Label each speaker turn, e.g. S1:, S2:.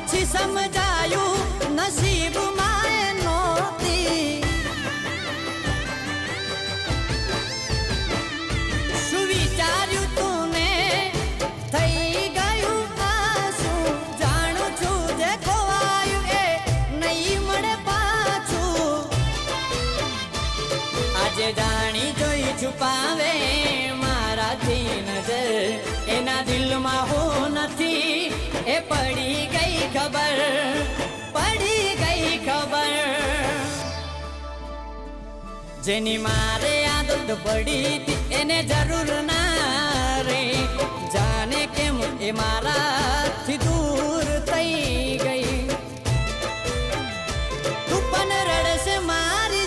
S1: પછી સમજાયું નસીબ માએ નહોતી શું વિચાર્યું તું ને થઈ ગયું આસુ જાણું છું જે ખોવાયું એ નહીં મળે પાછું આજે જાણી જોઈ છુપાવે મારાથી નજર એના દિલમાં હું નથી એ પડી ગઈ ખબર જેની મારે આદત પડી હતી એને જરૂર ના રે જાને કેમ એ મારાથી દૂર થઈ ગઈ તું પણ રડશે મારી